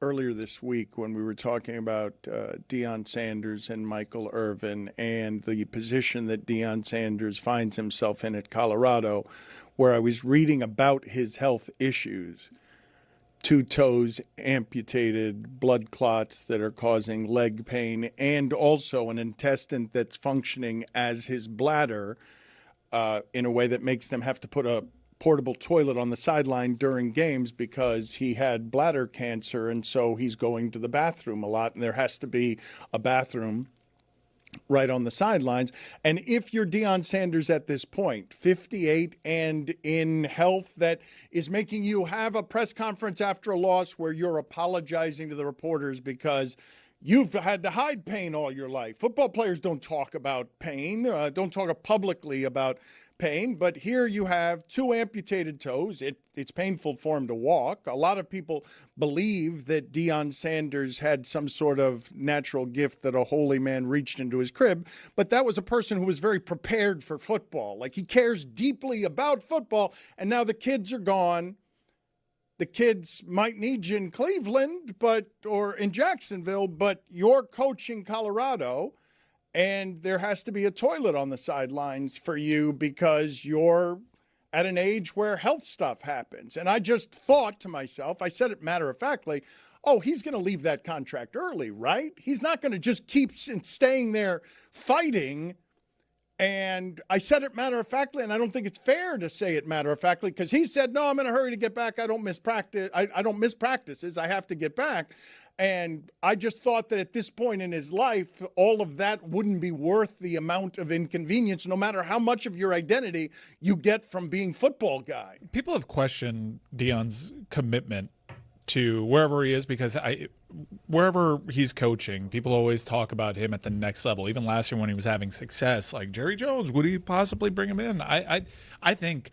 earlier this week when we were talking about Deion Sanders and Michael Irvin and the position that Deion Sanders finds himself in at Colorado, where I was reading about his health issues. 2 toes amputated, blood clots that are causing leg pain, and also an intestine that's functioning as his bladder in a way that makes them have to put a portable toilet on the sideline during games because he had bladder cancer, and so he's going to the bathroom a lot, and there has to be a bathroom right on the sidelines. And if you're Deion Sanders at this point, 58 and in health that is making you have a press conference after a loss where you're apologizing to the reporters because you've had to hide pain all your life. Football players don't talk about pain, don't talk publicly about pain, but here you have 2 amputated toes. It's painful for him to walk. A lot of people believe that Deion Sanders had some sort of natural gift that a holy man reached into his crib, but that was a person who was very prepared for football. Like, he cares deeply about football, and now the kids are gone. The kids might need you in Cleveland, or in Jacksonville, but you're coaching Colorado, and there has to be a toilet on the sidelines for you because you're at an age where health stuff happens. And I just thought to myself, I said it matter-of-factly, oh, he's going to leave that contract early, right? He's not going to just keep staying there fighting. And I said it matter-of-factly, and I don't think it's fair to say it matter-of-factly because he said, no, I'm in a hurry to get back. I don't miss practice. I don't miss practices. I have to get back. And I just thought that at this point in his life, all of that wouldn't be worth the amount of inconvenience, no matter how much of your identity you get from being football guy. People have questioned Deion's commitment to wherever he is because wherever he's coaching, people always talk about him at the next level. Even last year when he was having success, like Jerry Jones, would he possibly bring him in? I think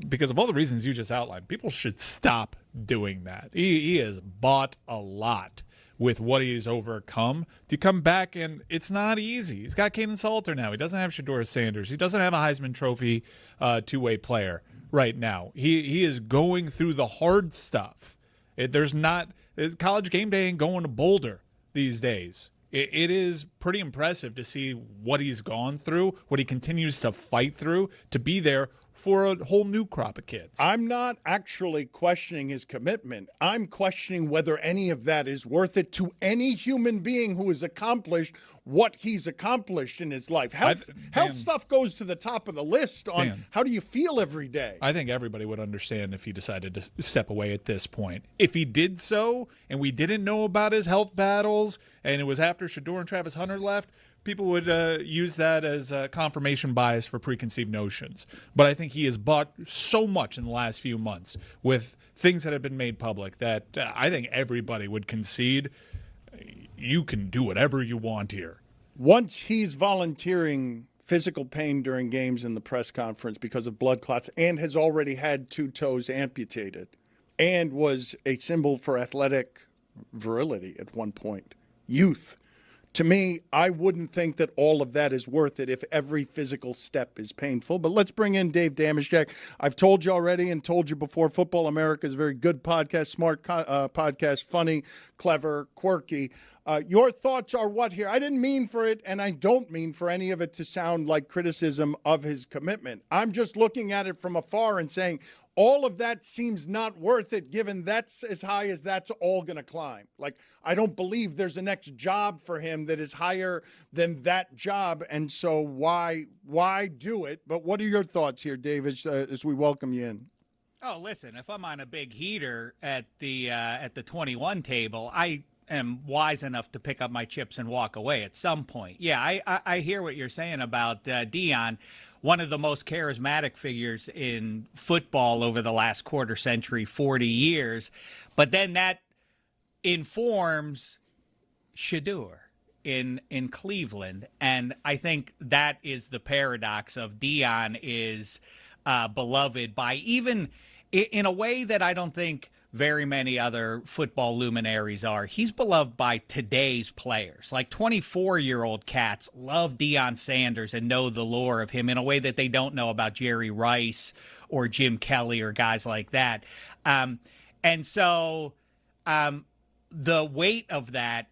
because of all the reasons you just outlined, people should stop doing that. He has bought a lot with what he's overcome to come back, and it's not easy. He's got Kaden Salter now. He doesn't have Shedeur Sanders. He doesn't have a Heisman Trophy two-way player right now. He is going through the hard stuff. College game day ain't going to Boulder these days. It is pretty impressive to see what he's gone through, what he continues to fight through to be there for a whole new crop of kids. I'm not actually questioning his commitment. I'm questioning whether any of that is worth it to any human being who has accomplished what he's accomplished in his life. Health stuff goes to the top of the list on how do you feel every day. I think everybody would understand if he decided to step away at this point. If he did so and we didn't know about his health battles and it was after Shedeur and Travis Hunter left, people would use that as confirmation bias for preconceived notions. But I think he has bought so much in the last few months with things that have been made public that I think everybody would concede you can do whatever you want here. Once he's volunteering physical pain during games in the press conference because of blood clots and has already had 2 toes amputated and was a symbol for athletic virility at one point, youth. To me, I wouldn't think that all of that is worth it if every physical step is painful. But let's bring in Dave Dameshek. I've told you already and told you before, Football America is a very good podcast, smart podcast, funny, clever, quirky. Your thoughts are what here? I didn't mean for it, and I don't mean for any of it to sound like criticism of his commitment. I'm just looking at it from afar and saying all of that seems not worth it, given that's as high as that's all going to climb. Like, I don't believe there's a next job for him that is higher than that job, and so why do it? But what are your thoughts here, David, as we welcome you in? Oh, listen, if I'm on a big heater at the 21 table, I am wise enough to pick up my chips and walk away at some point. Yeah, I hear what you're saying about Deion, one of the most charismatic figures in football over the last quarter century, 40 years. But then that informs Shedeur in Cleveland. And I think that is the paradox of Deion is beloved by even in a way that I don't think very many other football luminaries are. He's beloved by today's players. Like 24-year-old cats love Deion Sanders and know the lore of him in a way that they don't know about Jerry Rice or Jim Kelly or guys like that. And so the weight of that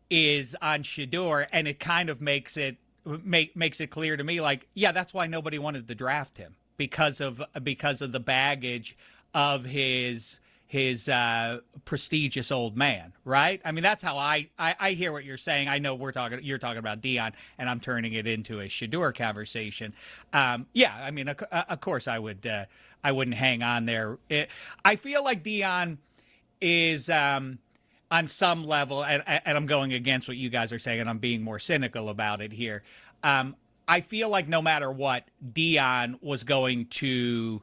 is on Shedeur, and it kind of makes it clear to me, like, yeah, that's why nobody wanted to draft him, because of the baggage of his prestigious old man, right? I mean, that's how I hear what you're saying. I know you're talking about Deion, and I'm turning it into a Shedeur conversation. Yeah, I mean, of course I wouldn't hang on there. I feel like Deion is on some level, and I'm going against what you guys are saying, and I'm being more cynical about it here. I feel like no matter what, Deion was going to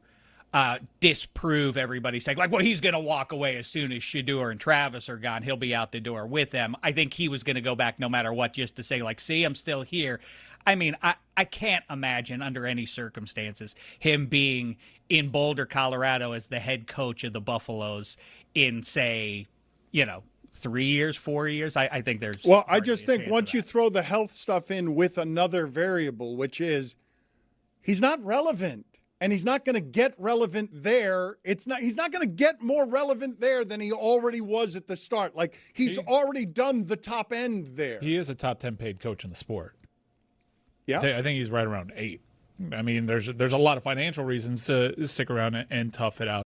disprove everybody saying, like, well, he's going to walk away as soon as Shedeur and Travis are gone. He'll be out the door with them. I think he was going to go back no matter what, just to say, like, see, I'm still here. I mean, I can't imagine under any circumstances him being in Boulder, Colorado as the head coach of the Buffaloes in, say, 3 years, 4 years. I think there's. Well, I just think once you throw the health stuff in with another variable, which is he's not relevant, and he's not going to get relevant there. He's not going to get more relevant there than he already was at the start. Like, he's already done the top end there. He is a top 10 paid coach in the sport. Yeah. I think he's right around 8. I mean, there's a lot of financial reasons to stick around and tough it out.